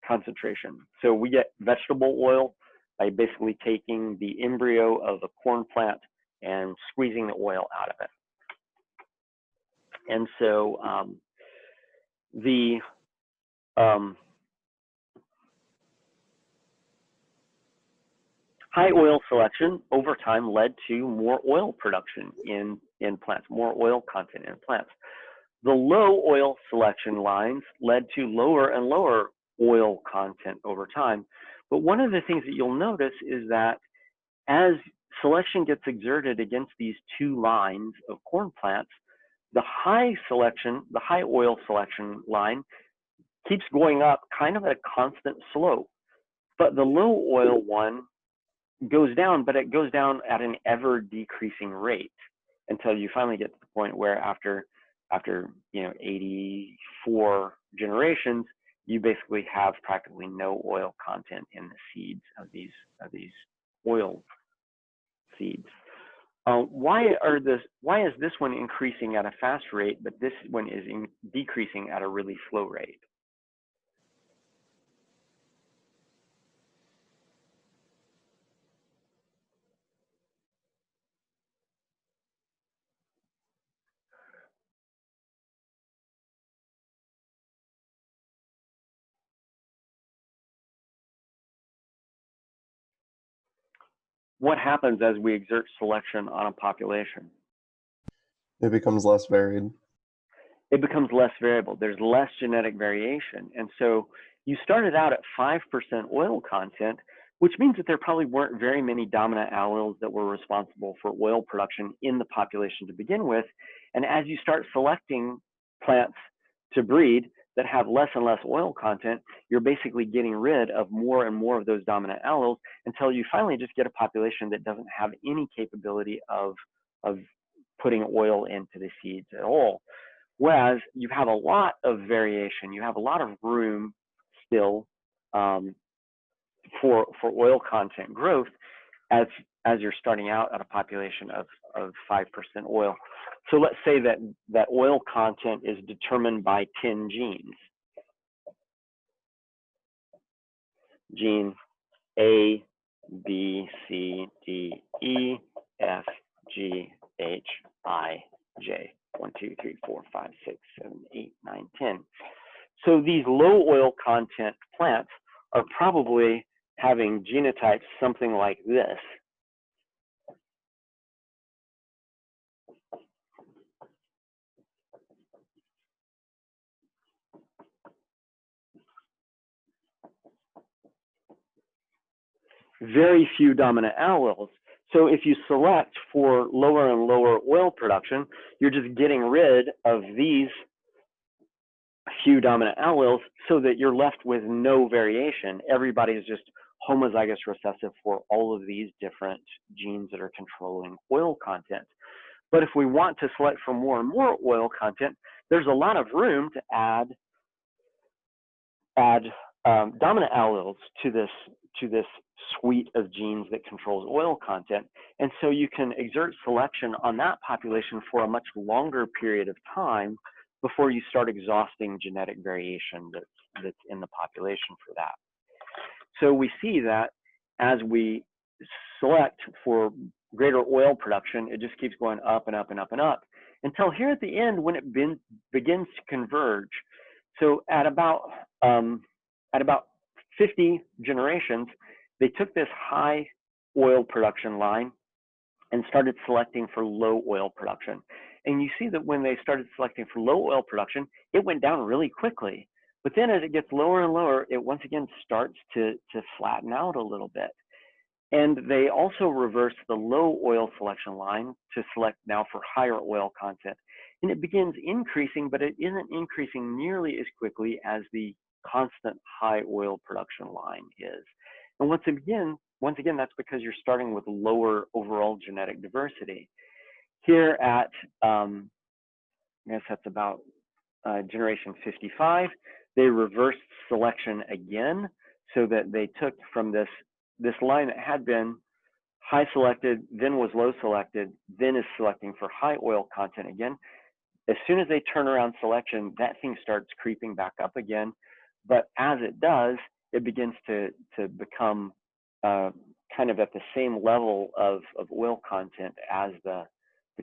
concentration. So we get vegetable oil by basically taking the embryo of a corn plant and squeezing the oil out of it. And so the high oil selection over time led to more oil production in plants, more oil content in plants. The low oil selection lines led to lower and lower oil content over time. But one of the things that you'll notice is that as selection gets exerted against these 2 lines of corn plants, the high oil selection line keeps going up kind of at a constant slope. But the low oil one goes down, but it goes down at an ever decreasing rate until you finally get to the point where after 84 generations, you basically have practically no oil content in the seeds of these oil seeds. Why is this one increasing at a fast rate, but this one is decreasing at a really slow rate? What happens as we exert selection on a population? It becomes less varied. It becomes less variable. There's less genetic variation. And so you started out at 5% oil content, which means that there probably weren't very many dominant alleles that were responsible for oil production in the population to begin with. And as you start selecting plants to breed that have less and less oil content, you're basically getting rid of more and more of those dominant alleles until you finally just get a population that doesn't have any capability of putting oil into the seeds at all. Whereas you have a lot of variation, you have a lot of room still for oil content growth as you're starting out at a population of 5% oil. So let's say that oil content is determined by 10 genes. Gene A, B, C, D, E, F, G, H, I, J. 1, 2, 3, 4, 5, 6, 7, 8, 9, 10. So these low oil content plants are probably having genotypes something like this. Very few dominant alleles. So if you select for lower and lower oil production, you're just getting rid of these few dominant alleles so that you're left with no variation. Everybody is just homozygous recessive for all of these different genes that are controlling oil content. But if we want to select for more and more oil content, there's a lot of room to add dominant alleles to this suite of genes that controls oil content. And so you can exert selection on that population for a much longer period of time before you start exhausting genetic variation that's in the population for that. So we see that as we select for greater oil production, it just keeps going up and up and up and up until here at the end when it begins to converge. So at about 50 generations, they took this high oil production line and started selecting for low oil production. And you see that when they started selecting for low oil production, it went down really quickly. But then as it gets lower and lower, it once again starts to flatten out a little bit. And they also reversed the low oil selection line to select now for higher oil content. And it begins increasing, but it isn't increasing nearly as quickly as the constant high oil production line is. And once again, that's because you're starting with lower overall genetic diversity. Here at, I guess that's about generation 55, they reversed selection again so that they took from this line that had been high selected, then was low selected, then is selecting for high oil content again. As soon as they turn around selection, that thing starts creeping back up again. But as it does, it begins to become kind of at the same level of oil content as the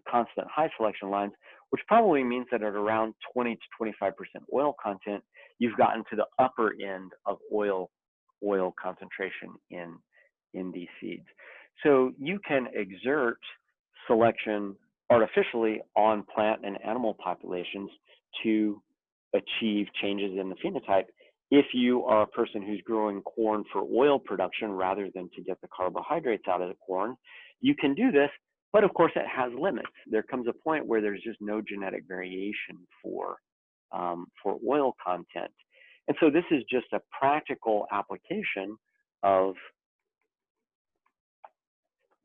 constant high selection lines, which probably means that at around 20 to 25% oil content, you've gotten to the upper end of oil concentration in these seeds. So you can exert selection artificially on plant and animal populations to achieve changes in the phenotype. If you are a person who's growing corn for oil production rather than to get the carbohydrates out of the corn, you can do this, but of course it has limits. There comes a point where there's just no genetic variation for oil content. And so this is just a practical application of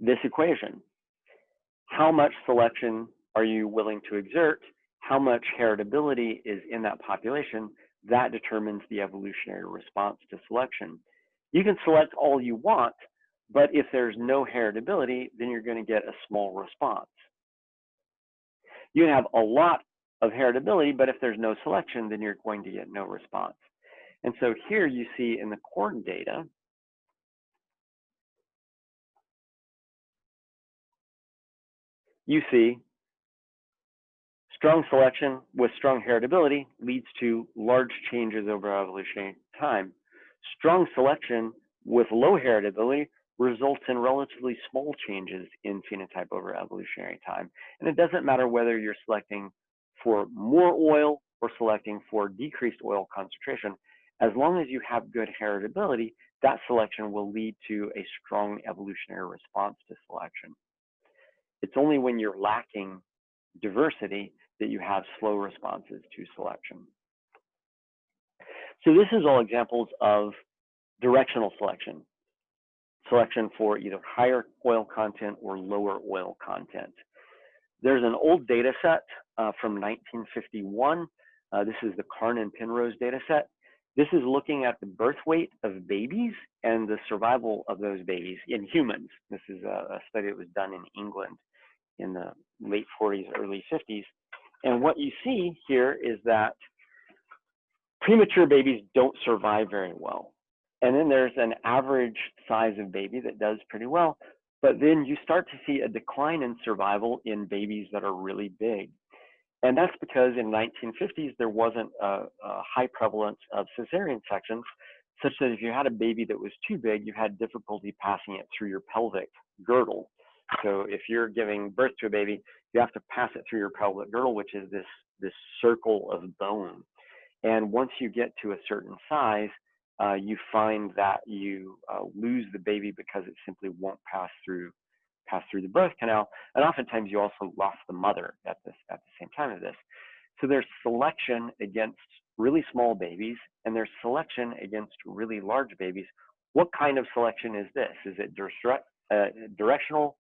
this equation. How much selection are you willing to exert? How much heritability is in that population? That determines the evolutionary response to selection. You can select all you want, but if there's no heritability, then you're going to get a small response. You can have a lot of heritability, but if there's no selection, then you're going to get no response. And so here you see in the corn data, you see strong selection with strong heritability leads to large changes over evolutionary time. Strong selection with low heritability results in relatively small changes in phenotype over evolutionary time. And it doesn't matter whether you're selecting for more oil or selecting for decreased oil concentration. As long as you have good heritability, that selection will lead to a strong evolutionary response to selection. It's only when you're lacking diversity that you have slow responses to selection. So this is all examples of directional selection. Selection for either higher oil content or lower oil content. There's an old data set from 1951. This is the Carn and Penrose data set. This is looking at the birth weight of babies and the survival of those babies in humans. This is a study that was done in England in the late 40s, early 50s. And what you see here is that premature babies don't survive very well. And then there's an average size of baby that does pretty well. But then you start to see a decline in survival in babies that are really big. And that's because in 1950s, there wasn't a high prevalence of cesarean sections, such that if you had a baby that was too big, you had difficulty passing it through your pelvic girdle. So if you're giving birth to a baby, you have to pass it through your pelvic girdle, which is this circle of bone. And once you get to a certain size, you find that you lose the baby because it simply won't pass through the birth canal, and oftentimes you also lost the mother at the same time of this. So there's selection against really small babies, and there's selection against really large babies. What kind of selection is this? Is it directional?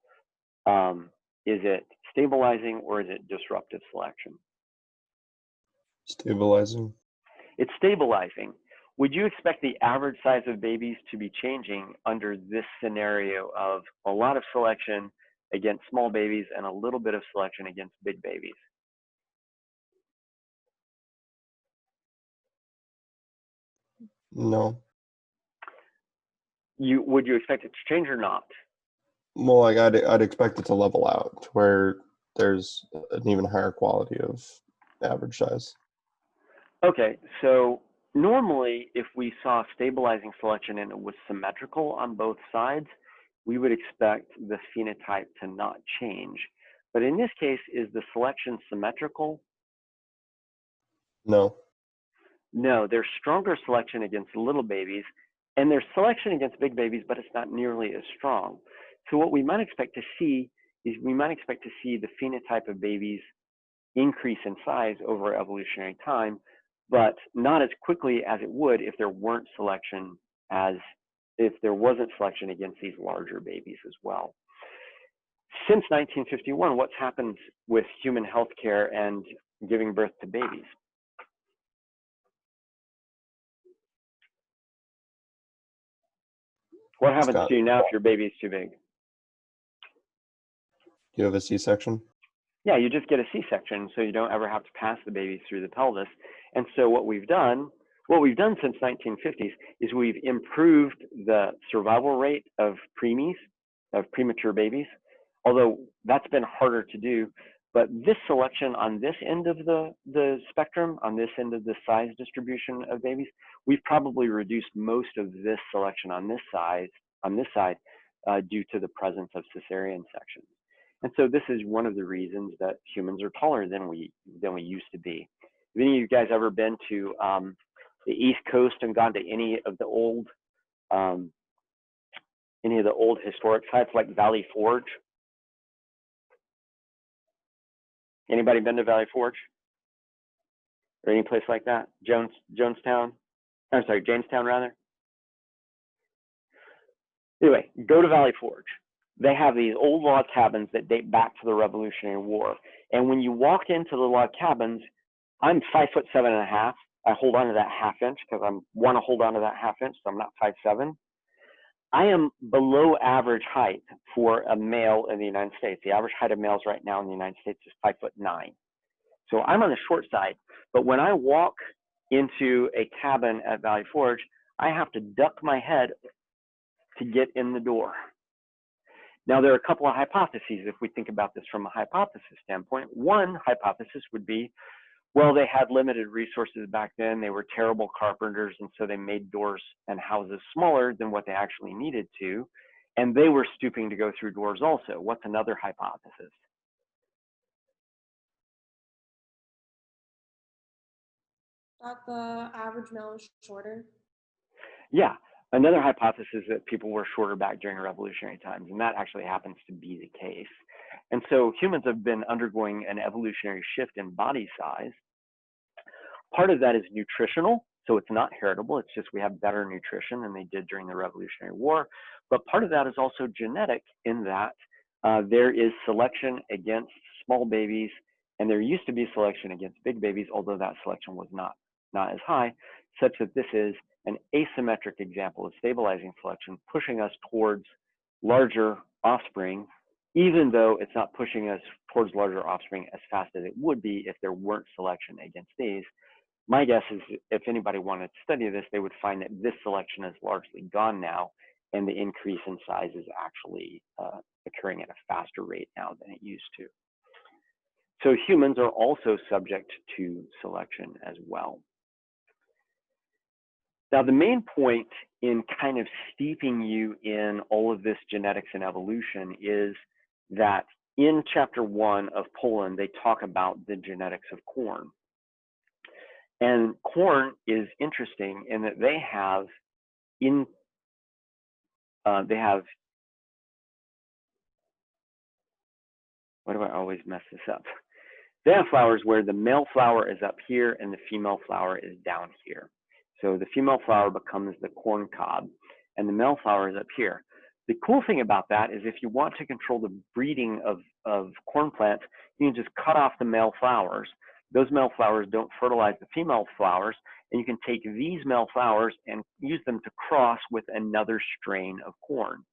Is it stabilizing, or is it disruptive selection? Stabilizing. It's stabilizing. Would you expect the average size of babies to be changing under this scenario of a lot of selection against small babies and a little bit of selection against big babies? No. Would you expect it to change or not? Well, like I'd expect it to level out to where there's an even higher quality of average size. Okay, so normally if we saw stabilizing selection and it was symmetrical on both sides, we would expect the phenotype to not change. But in this case, is the selection symmetrical? No. No, there's stronger selection against little babies, and there's selection against big babies, but it's not nearly as strong. So what we might expect to see is the phenotype of babies increase in size over evolutionary time, but not as quickly as it would if there wasn't selection against these larger babies as well. Since 1951, what's happened with human healthcare and giving birth to babies? What happens to you now if your baby is too big? You have a C-section? Yeah, you just get a C-section, so you don't ever have to pass the baby through the pelvis. And so what we've done since 1950s is we've improved the survival rate of preemies, of premature babies, although that's been harder to do. But this selection on this end of the spectrum, on this end of the size distribution of babies, we've probably reduced most of this selection on this side due to the presence of cesarean sections. And so this is one of the reasons that humans are taller than we used to be. Have any of you guys ever been to the East Coast and gone to any of the old historic sites like Valley Forge? Anybody been to Valley Forge? Or any place like that? Jamestown rather. Anyway, go to Valley Forge. They have these old log cabins that date back to the Revolutionary War. And when you walk into the log cabins, I'm 5'7.5". I hold on to that ½ inch because I want to hold on to that ½ inch, so I'm not 5'7". I am below average height for a male in the United States. The average height of males right now in the United States is 5'9". So I'm on the short side, but when I walk into a cabin at Valley Forge, I have to duck my head to get in the door. Now, there are a couple of hypotheses if we think about this from a hypothesis standpoint. One hypothesis would be, well, they had limited resources back then. They were terrible carpenters, and so they made doors and houses smaller than what they actually needed to. And they were stooping to go through doors also. What's another hypothesis? That the average male is shorter. Yeah, another hypothesis is that people were shorter back during revolutionary times, and that actually happens to be the case. And so humans have been undergoing an evolutionary shift in body size. Part of that is nutritional, so it's not heritable, it's just we have better nutrition than they did during the Revolutionary War. But part of that is also genetic in that there is selection against small babies, and there used to be selection against big babies, although that selection was not as high, such that this is an asymmetric example of stabilizing selection, pushing us towards larger offspring, even though it's not pushing us towards larger offspring as fast as it would be if there weren't selection against these. My guess is if anybody wanted to study this, they would find that this selection is largely gone now, and the increase in size is actually occurring at a faster rate now than it used to. So humans are also subject to selection as well. Now, the main point in kind of steeping you in all of this genetics and evolution is that in chapter 1 of Poland, they talk about the genetics of corn. And corn is interesting in that they have why do I always mess this up? They have flowers where the male flower is up here and the female flower is down here. So the female flower becomes the corn cob and the male flower is up here. The cool thing about that is if you want to control the breeding of corn plants, you can just cut off the male flowers. Those male flowers don't fertilize the female flowers, and you can take these male flowers and use them to cross with another strain of corn.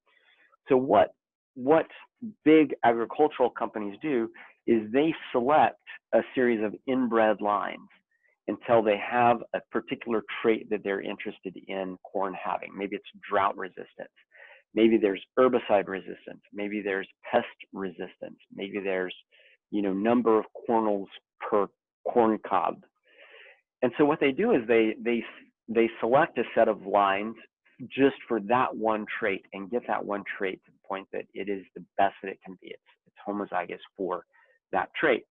So what big agricultural companies do is they select a series of inbred lines until they have a particular trait that they're interested in corn having. Maybe it's drought resistance. Maybe there's herbicide resistance. Maybe there's pest resistance. Maybe there's, number of kernels per corn cob. And so what they do is they select a set of lines just for that one trait and get that one trait to the point that it is the best that it can be. It's homozygous for that trait.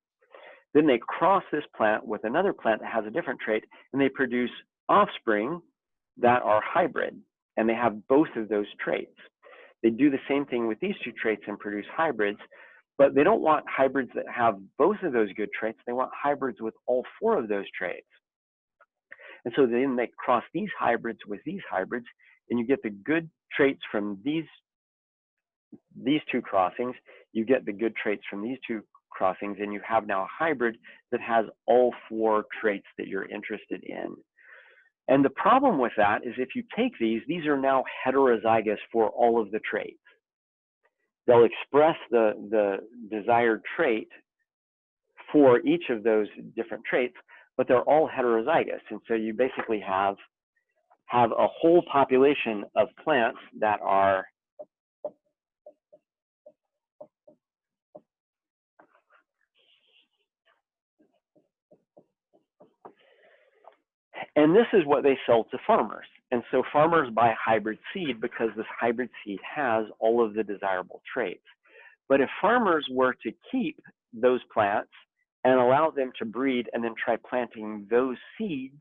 Then they cross this plant with another plant that has a different trait, and they produce offspring that are hybrid, and they have both of those traits. They do the same thing with these two traits and produce hybrids, but they don't want hybrids that have both of those good traits. They want hybrids with all four of those traits. And so then they cross these hybrids with these hybrids, and you get the good traits from these two crossings. You get the good traits from these two crossings, and you have now a hybrid that has all four traits that you're interested in. And the problem with that is if you take these are now heterozygous for all of the traits. They'll express the desired trait for each of those different traits, but they're all heterozygous. And so you basically have a whole population of plants that are and this is what they sell to farmers. And so farmers buy hybrid seed because this hybrid seed has all of the desirable traits. But if farmers were to keep those plants and allow them to breed and then try planting those seeds,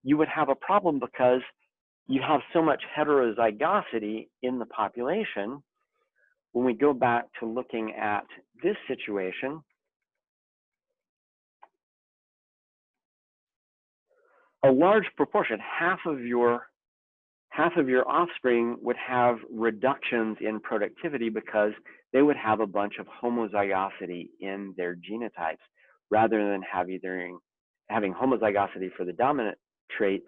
you would have a problem because you have so much heterozygosity in the population. When we go back to looking at this situation, a large proportion, half of your offspring would have reductions in productivity because they would have a bunch of homozygosity in their genotypes rather than having homozygosity for the dominant traits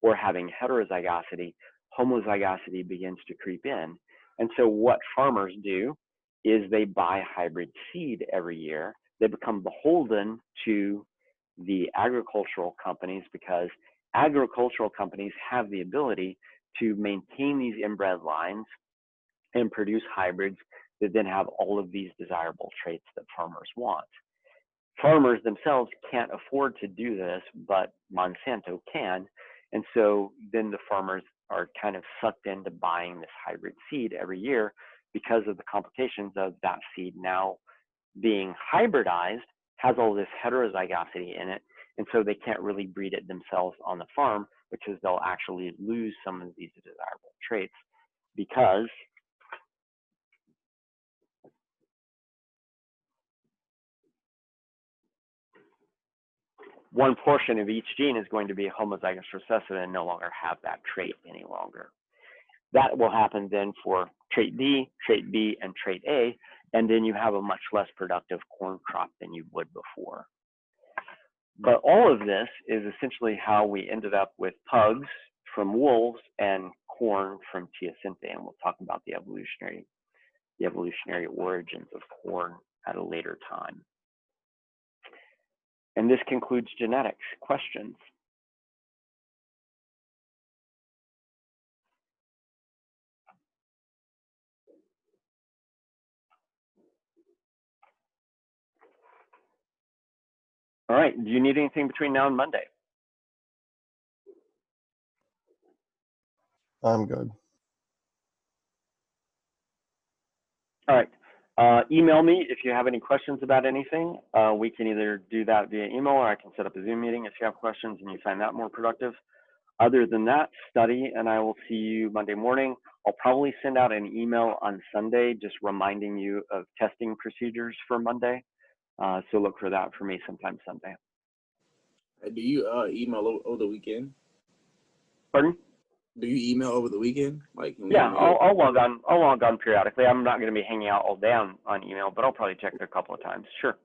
or having heterozygosity. Homozygosity begins to creep in. And so what farmers do is they buy hybrid seed every year. They become beholden to the agricultural companies because agricultural companies have the ability to maintain these inbred lines and produce hybrids that then have all of these desirable traits that farmers want. Farmers themselves can't afford to do this, but Monsanto can. And so then the farmers are kind of sucked into buying this hybrid seed every year because of the complications of that seed now being hybridized, has all this heterozygosity in it, And so they can't really breed it themselves on the farm because they'll actually lose some of these desirable traits because one portion of each gene is going to be homozygous recessive and no longer have that trait any longer. That will happen then for trait D, trait B, and trait A, and then you have a much less productive corn crop than you would before. But all of this is essentially how we ended up with pugs from wolves and corn from teosinte, and we'll talk about the evolutionary origins of corn at a later time. And this concludes genetics. Questions? All right, do you need anything between now and Monday? I'm good. All right, email me if you have any questions about anything. We can either do that via email or I can set up a Zoom meeting if you have questions and you find that more productive. Other than that, study, and I will see you Monday morning. I'll probably send out an email on Sunday just reminding you of testing procedures for Monday. So look for that for me sometime Sunday. Do you email over the weekend? Pardon? Do you email over the weekend? Like Yeah, I'll log on. I'll log on periodically. I'm not going to be hanging out all day on email, but I'll probably check it a couple of times. Sure.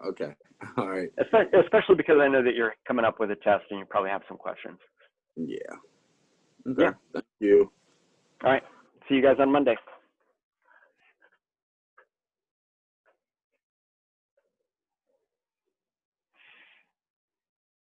Okay. All right. Especially because I know that you're coming up with a test and you probably have some questions. Yeah. Okay. Yeah. Thank you. All right. See you guys on Monday.